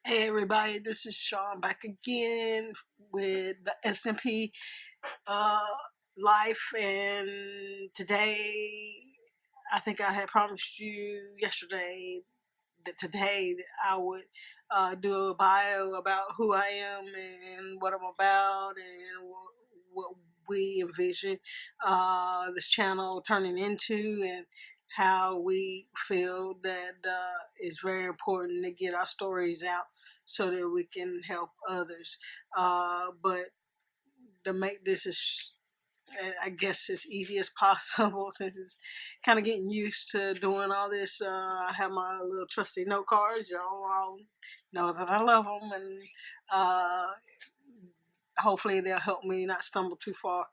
Hey everybody, this is Sean back again with the SMP uh, life, and today I think I had promised you yesterday that today I would do a bio about who I am and what I'm about and what we envision this channel turning into, and how we feel that it's very important to get our stories out so that we can help others. But to make this as I guess as easy as possible, since it's kind of getting used to doing all this. I have my little trusty note cards. Y'all all know that I love them, and uh, hopefully they'll help me not stumble too far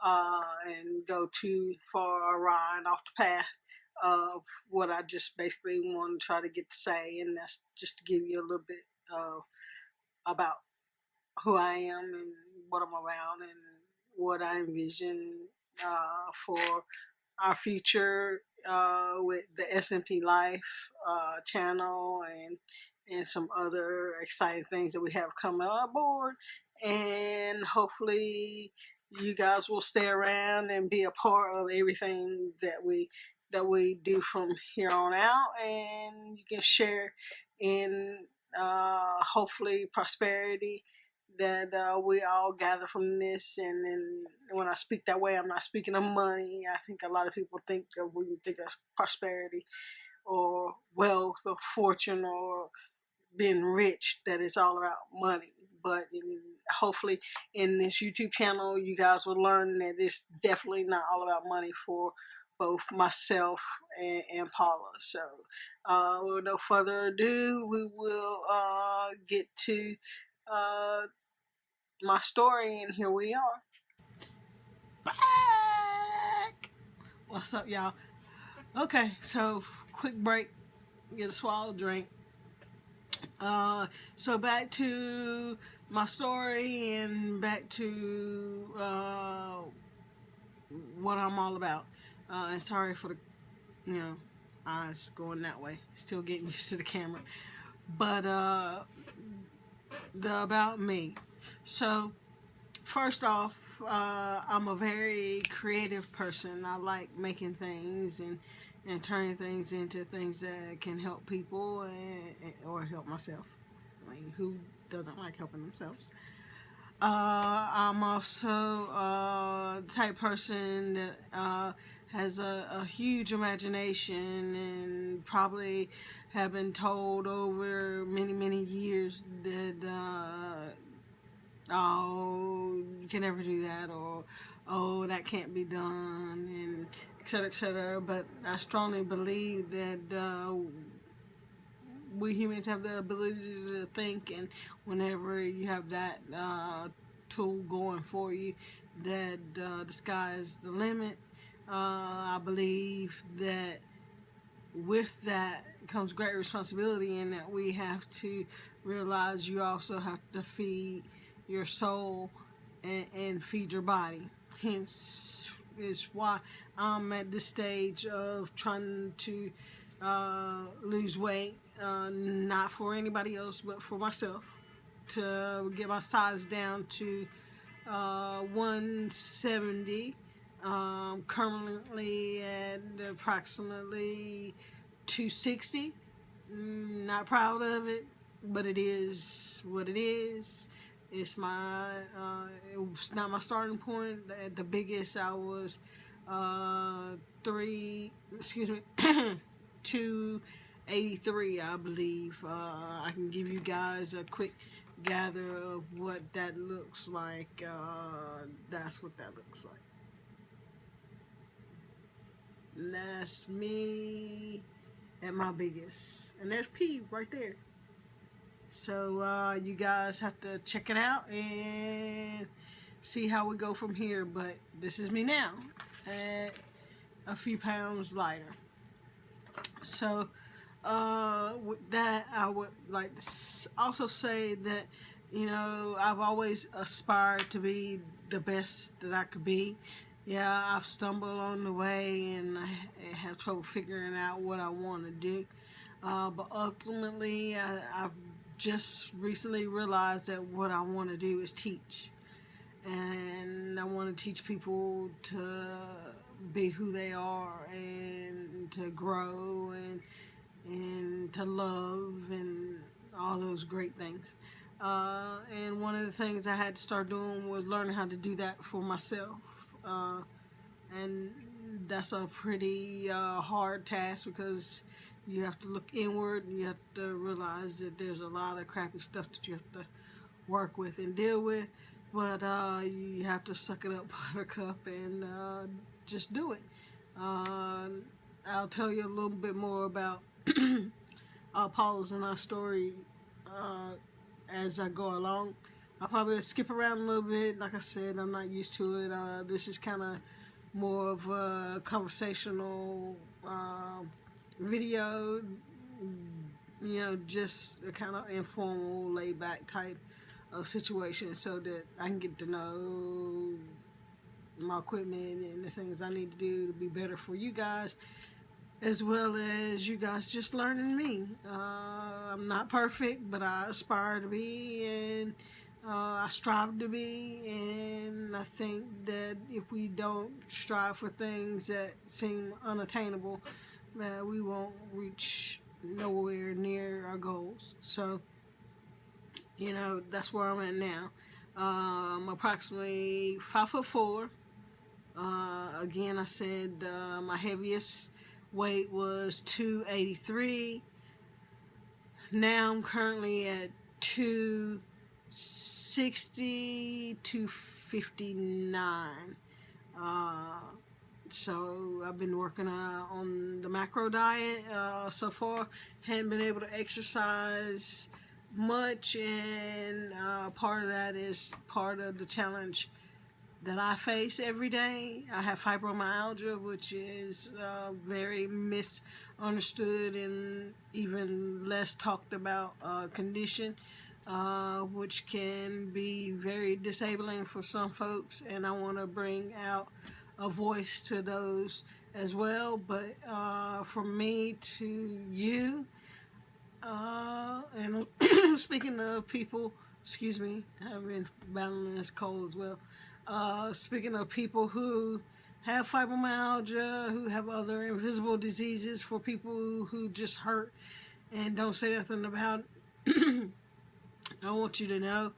and go too far awry and off the path of what I just basically want to try to get to say, and that's just to give you a little bit of about who I am and what I'm about and what I envision for our future with the SMP Life channel and some other exciting things that we have coming on board. And hopefully you guys will stay around and be a part of everything that we do from here on out, and you can share in hopefully prosperity that we all gather from this. And then when I speak that way, I'm not speaking of money. I think a lot of people think of, when you think of prosperity or wealth or fortune or being rich, that it's all about money. But hopefully in this YouTube channel, you guys will learn that it's definitely not all about money for both myself and Paula. So with no further ado, we will get to uh, my story, and here we are. Back! What's up, y'all? Okay, so quick break, get a swallow drink. So back to my story and back to what I'm all about. And sorry for the, eyes going that way. Still getting used to the camera. But the about me. So first off, I'm a very creative person. I like making things and turning things into things that can help people or help myself. I mean, who doesn't like helping themselves? I'm also the type person that has a huge imagination, and probably have been told over many, many years that oh, you can never do that, or oh, that can't be done, and etc., etc. But I strongly believe that we humans have the ability to think, and whenever you have that tool going for you, that the sky is the limit. I believe that with that comes great responsibility, and that we have to realize you also have to feed your soul and feed your body. Hence is why I'm at this stage of trying to lose weight, not for anybody else but for myself, to get my size down to 170. Currently at approximately 260. Not proud of it, but it is what it is. It's my it's not my starting point. At the biggest I was three excuse me 283, I believe. I can give you guys a quick gather of what that looks like. That's what that looks like. And that's me at my biggest. And there's P right there. So you guys have to check it out and see how we go from here. But this is me now, at a few pounds lighter. So with that, I would like to also say that, I've always aspired to be the best that I could be. Yeah, I've stumbled on the way, and I have trouble figuring out what I want to do. But ultimately, I've just recently realized that what I want to do is teach. And I want to teach people to be who they are and to grow and to love and all those great things. And one of the things I had to start doing was learning how to do that for myself. And that's a pretty hard task because you have to look inward and you have to realize that there's a lot of crappy stuff that you have to work with and deal with. But you have to suck it up, buttercup, and just do it. I'll tell you a little bit more about Paula's and our story as I go along. I'll probably skip around a little bit. Like I said, I'm not used to it. This is kind of more of a conversational video, just a kind of informal, laid back type of situation so that I can get to know my equipment and the things I need to do to be better for you guys, as well as you guys just learning me. I'm not perfect, but I aspire to be, and I strive to be, and I think that if we don't strive for things that seem unattainable, we won't reach nowhere near our goals. So, that's where I'm at now. I'm approximately 5'4". Again, I said my heaviest weight was 283. Now I'm currently at 260 to 59. So I've been working on the macro diet so far. Hadn't been able to exercise much, and part of that is part of the challenge that I face every day. I have fibromyalgia, which is very misunderstood and even less talked about condition, which can be very disabling for some folks, and I want to bring out a voice to those as well. But from me to you, and speaking of people, excuse me, I've been battling this cold as well. Speaking of people who have fibromyalgia, who have other invisible diseases, for people who just hurt and don't say nothing about it, I want you to know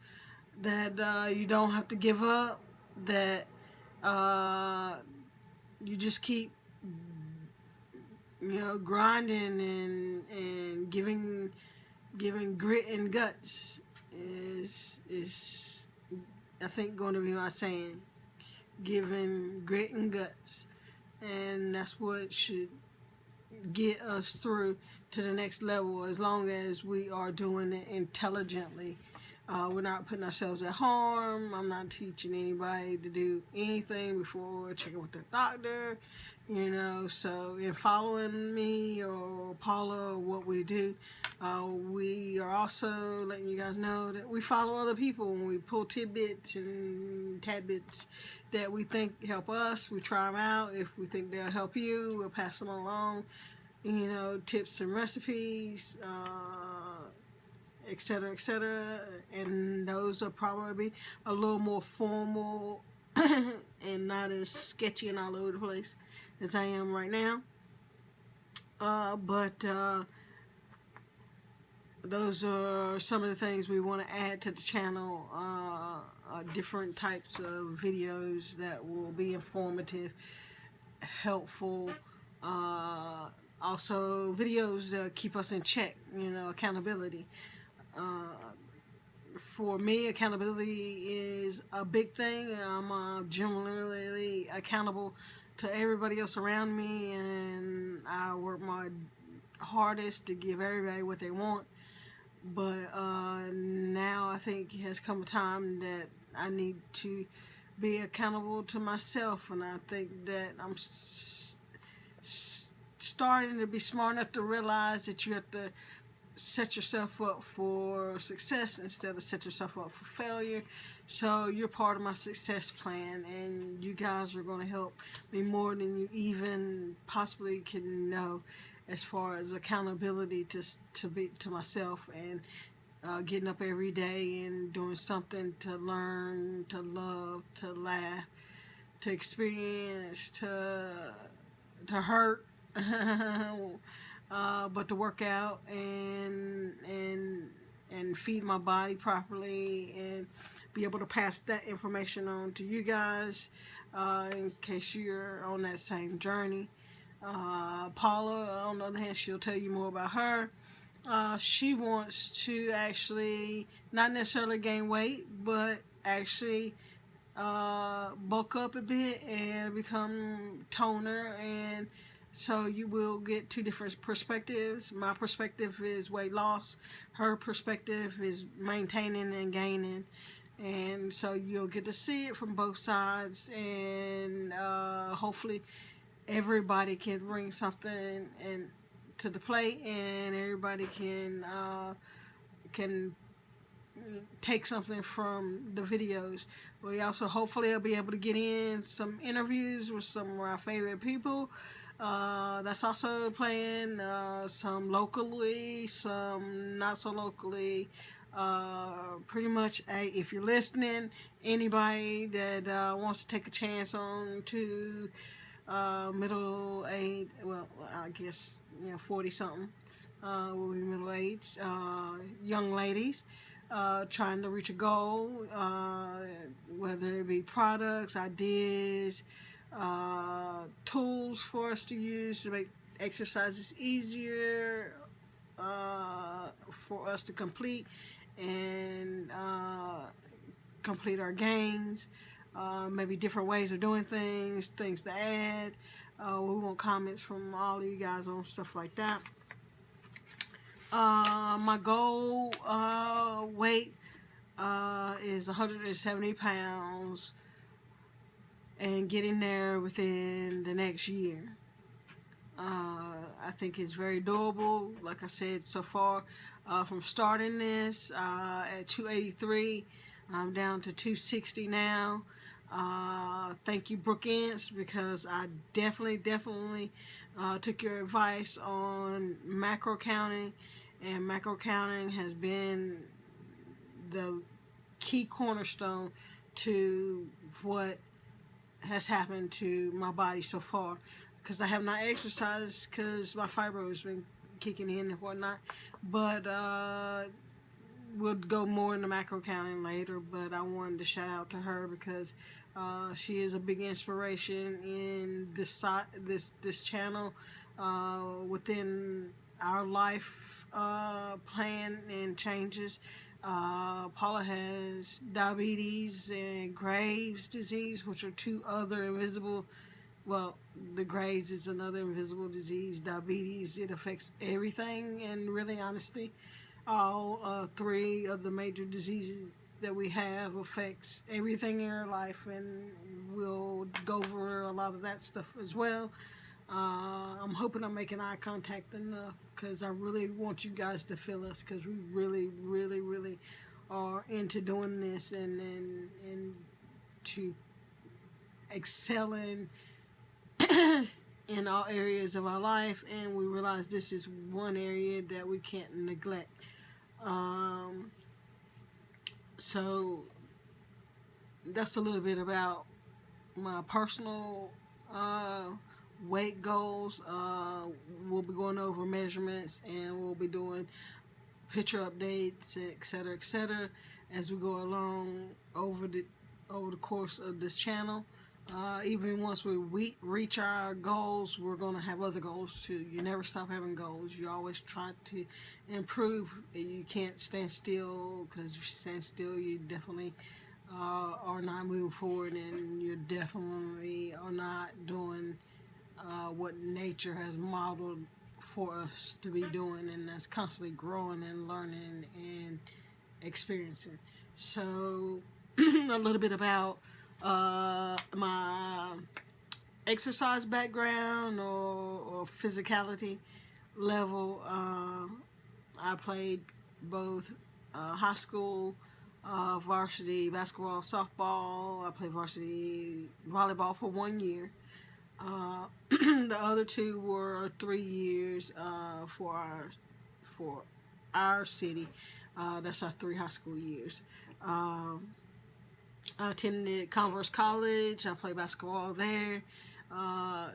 that you don't have to give up, that you just keep grinding and giving grit and guts is I think going to be my saying. Giving grit and guts, and that's what should get us through to the next level, as long as we are doing it intelligently. We're not putting ourselves at harm. I'm not teaching anybody to do anything before checking with their doctor, so in following me or Paula, what we do, we are also letting you guys know that we follow other people and we pull tidbits and tadbits that we think help us. We try them out. If we think they'll help you, we'll pass them along, tips and recipes, etc., etc. And those will probably be a little more formal and not as sketchy and all over the place as I am right now. But those are some of the things we want to add to the channel. Different types of videos that will be informative, helpful. Also videos that keep us in check, accountability. For me, accountability is a big thing. I'm generally accountable to everybody else around me, and I work my hardest to give everybody what they want. But now I think it has come a time that I need to be accountable to myself, and I think that I'm starting to be smart enough to realize that you have to set yourself up for success instead of set yourself up for failure. So you're part of my success plan, and you guys are going to help me more than you even possibly can know, as far as accountability to myself and getting up every day and doing something to learn, to love, to laugh, to experience, to hurt, but to work out and feed my body properly and be able to pass that information on to you guys in case you're on that same journey. Paula, on the other hand, she'll tell you more about her. She wants to actually not necessarily gain weight, but actually bulk up a bit and become toner. And so you will get two different perspectives. My perspective is weight loss. Her perspective is maintaining and gaining. And so you'll get to see it from both sides, and hopefully everybody can bring something and to the plate, and everybody can take something from the videos. We also hopefully will be able to get in some interviews with some of our favorite people. That's also playing, some locally, some not so locally. Pretty much, if you're listening, anybody that wants to take a chance on to middle age, well, I guess 40 something, will be middle age, young ladies trying to reach a goal, whether it be products, ideas, tools for us to use to make exercises easier for us to complete and complete our gains. Maybe different ways of doing things, things to add. We want comments from all of you guys on stuff like that. My goal weight is 170 pounds and getting there within the next year. I think it's very doable. Like I said, so far from starting this at 283, I'm down to 260 now. Thank you, Brooke Ince, because I definitely took your advice on macro counting, and macro counting has been the key cornerstone to what has happened to my body so far, because I have not exercised because my fibro has been kicking in and whatnot. But we'll go more into macro counting later. But I wanted to shout out to her because she is a big inspiration in this channel within our life plan and changes. Paula has diabetes and Graves' disease, which are two other invisible, well, the Graves is another invisible disease. Diabetes, it affects everything, and really honestly, all three of the major diseases that we have affects everything in our life, and we'll go over a lot of that stuff as well. I'm hoping I'm making eye contact enough, because I really want you guys to feel us, because we really are into doing this and to excelling in all areas of our life, and we realize this is one area that we can't neglect. So that's a little bit about my personal weight goals. We'll be going over measurements, and we'll be doing picture updates, etc., as we go along over the course of this channel. Even once we reach our goals, we're going to have other goals too. You never stop having goals. You always try to improve. You can't stand still, because if you stand still, you definitely are not moving forward, and you definitely are not doing what nature has modeled for us to be doing, and that's constantly growing and learning and experiencing. So a little bit about my exercise background or physicality level. I played both high school varsity basketball, softball. I played varsity volleyball for 1 year. The other two were 3 years for our city. That's our 3 high school years. Um, I attended Converse College. I played basketball there.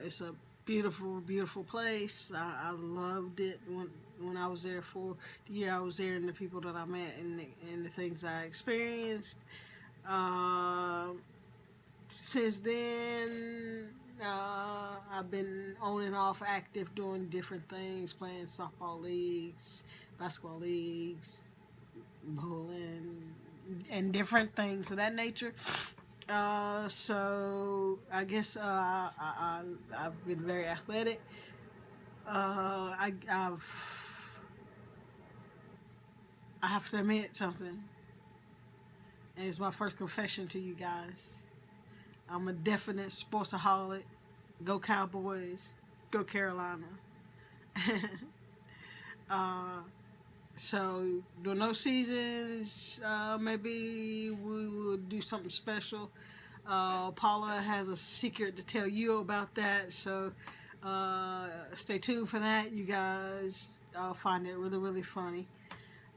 It's a beautiful, beautiful place. I loved it when I was there for the year I was there, and the people that I met, and the things I experienced. Um since then, I've been on and off active doing different things, playing softball leagues, basketball leagues, bowling, and different things of that nature. So I guess I've been very athletic. I have to admit something, and it's my first confession to you guys. I'm a definite sportsaholic. Go Cowboys. Go Carolina. uh, so during those seasons, maybe we will do something special. Paula has a secret to tell you about that, so stay tuned for that. You guys find it really, really funny.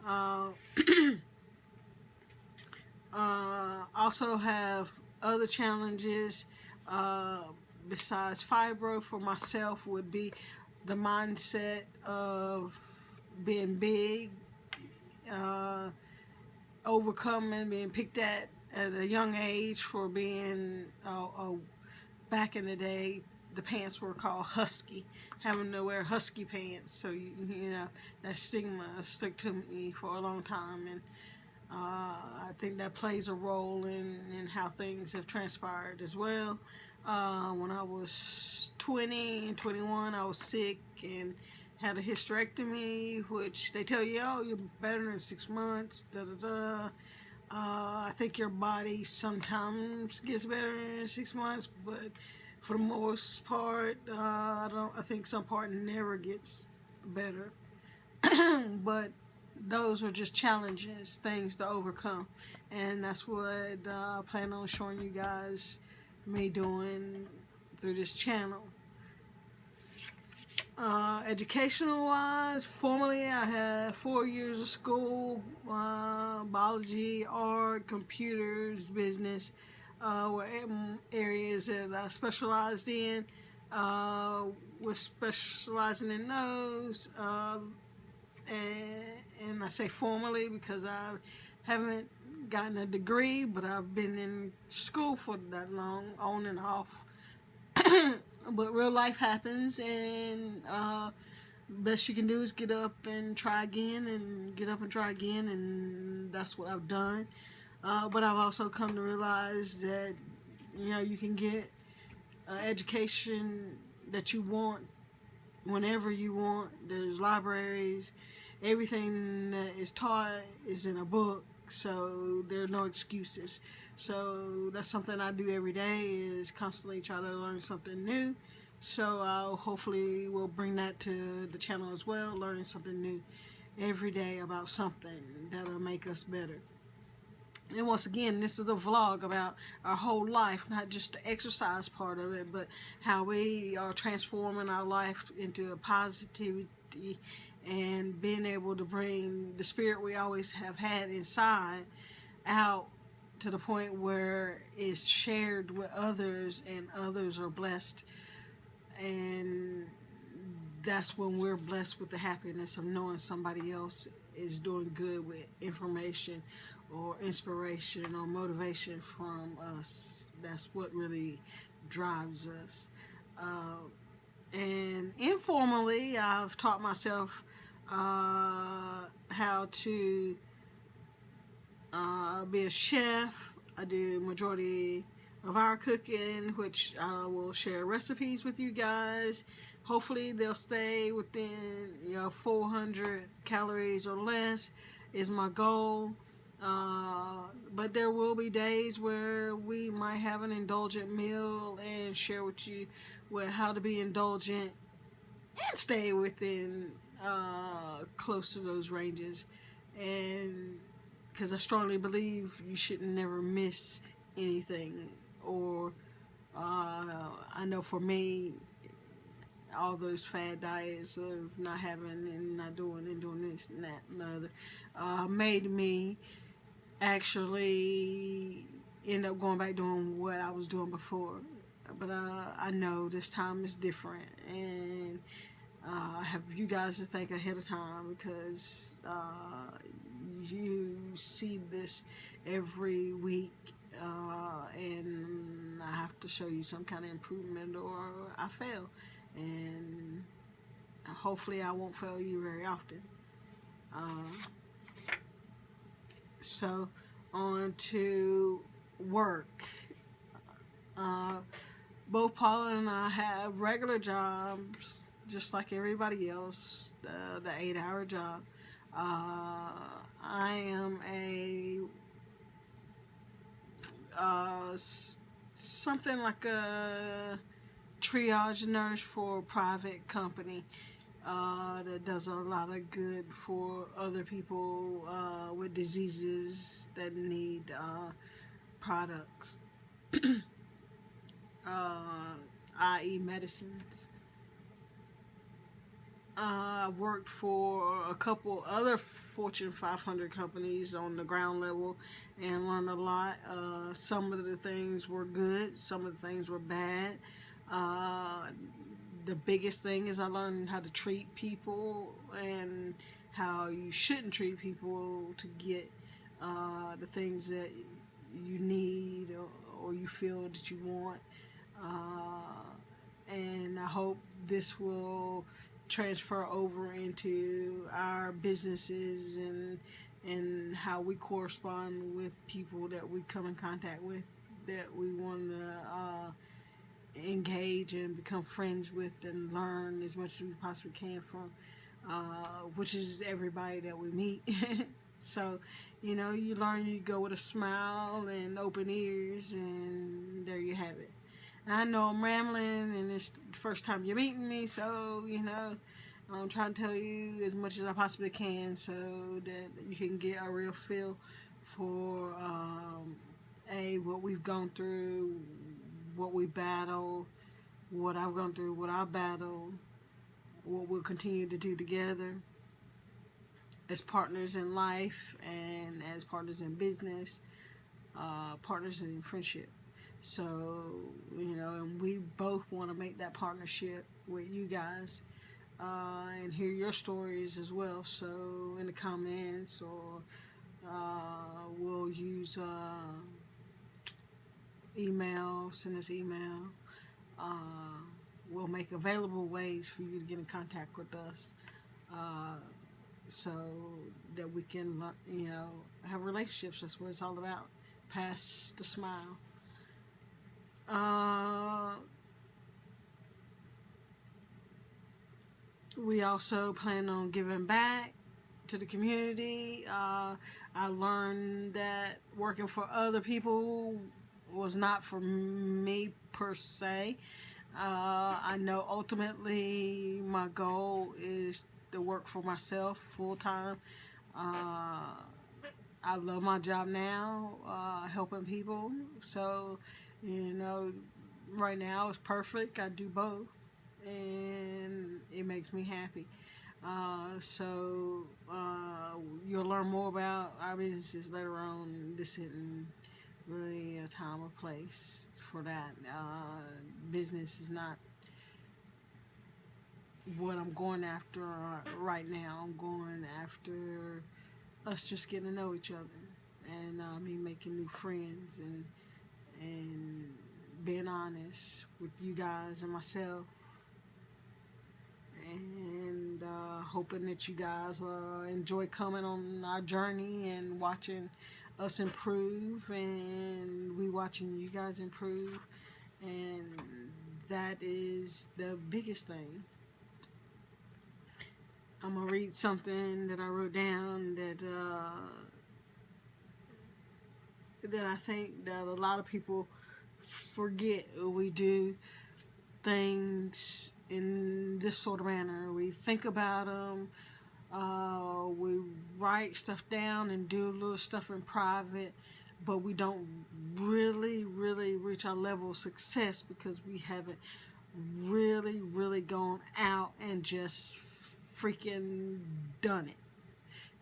Uh, also have other challenges uh, besides fibro for myself would be the mindset of being big, uh, overcoming being picked at a young age for being back in the day the pants were called husky, having to wear husky pants. So you know that stigma stuck to me for a long time, and I think that plays a role in how things have transpired as well. When I was 20 and 21, I was sick and had a hysterectomy, which they tell you, oh, you're better in 6 months, da da da. I think your body sometimes gets better in 6 months, but for the most part, I don't. I think some part never gets better. But those are just challenges, things to overcome, and that's what I plan on showing you guys me doing through this channel. Educational wise, formerly I had 4 years of school, biology, art, computers, business, were areas that I specialized in. Was specializing in those, and I say formally because I haven't gotten a degree, but I've been in school for that long, on and off. But real life happens, and best you can do is get up and try again, and get up and try again, and that's what I've done. But I've also come to realize that you can get education that you want whenever you want. There's libraries, everything that is taught is in a book, so there are no excuses. So that's something I do every day, is constantly try to learn something new. So I'll hopefully will bring that to the channel as well, learning something new every day about something that'll make us better. And once again, this is a vlog about our whole life, not just the exercise part of it, but how we are transforming our life into a positivity and being able to bring the spirit we always have had inside out to the point where it's shared with others and others are blessed. And that's when we're blessed with the happiness of knowing somebody else is doing good with information or inspiration or motivation from us. That's what really drives us. And informally, I've taught myself how to be a chef. I do majority of our cooking, which I will share recipes with you guys. Hopefully they'll stay within 400 calories or less is my goal. But there will be days where we might have an indulgent meal and share with you how to be indulgent and stay within close to those ranges. And because I strongly believe you should never miss anything. Or I know for me, all those fad diets of not having and not doing and doing this and that and the other made me actually end up going back doing what I was doing before. But I know this time is different, and I have you guys to thank ahead of time because you see this every week, and I have to show you some kind of improvement or I fail. And hopefully, I won't fail you very often. Uh, so, on to work. Uh, both Paula and I have regular jobs, just like everybody else, the 8-hour job. I am a something like a triage nurse for a private company that does a lot of good for other people with diseases that need products, i.e., medicines. I worked for a couple other Fortune 500 companies on the ground level and learned a lot. Some of the things were good, some of the things were bad. Uh, the biggest thing is I learned how to treat people and how you shouldn't treat people to get the things that you need or you feel that you want. And I hope this will transfer over into our businesses and how we correspond with people that we come in contact with that we want to engage and become friends with and learn as much as we possibly can from, which is everybody that we meet. So, you learn, you go with a smile and open ears, and there you have it. I know I'm rambling, and it's the first time you're meeting me, so I'm trying to tell you as much as I possibly can, so that you can get a real feel for what we've gone through, what we battled, what I've gone through, what I battled, what we'll continue to do together as partners in life and as partners in business, partners in friendship. So, and we both want to make that partnership with you guys and hear your stories as well. So, in the comments, or we'll use email, send us email. We'll make available ways for you to get in contact with us so that we can, have relationships. That's what it's all about. Pass the smile. We also plan on giving back to the community. I learned that working for other people was not for me per se. I know ultimately my goal is to work for myself full time. I love my job now, helping people. So, right now it's perfect. I do both, and it makes me happy. So you'll learn more about our businesses later on. This isn't really a time or place for that. Business is not what I'm going after right now. I'm going after us just getting to know each other and me making new friends and being honest with you guys and myself, and hoping that you guys enjoy coming on our journey and watching us improve, and we watching you guys improve, and that is the biggest thing. I'm gonna read something that I wrote down that I think that a lot of people forget. We do things in this sort of manner. We think about them. We write stuff down and do little stuff in private, but we don't really reach our level of success because we haven't really, really gone out and just freaking done it.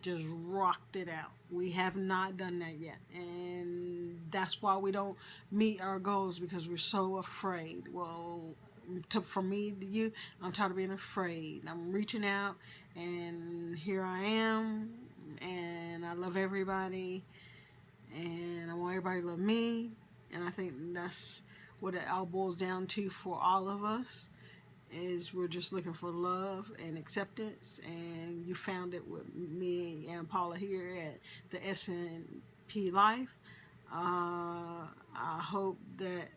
Just rocked it out. We have not done that yet. And that's why we don't meet our goals, because we're so afraid. Well, from me to you, I'm tired of being afraid. I'm reaching out, and here I am. And I love everybody. And I want everybody to love me. And I think that's what it all boils down to for all of us, is we're just looking for love and acceptance, and you found it with me and Paula here at the S&P Life. I hope that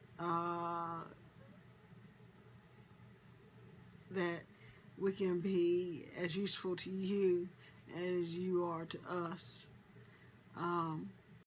that we can be as useful to you as you are to us.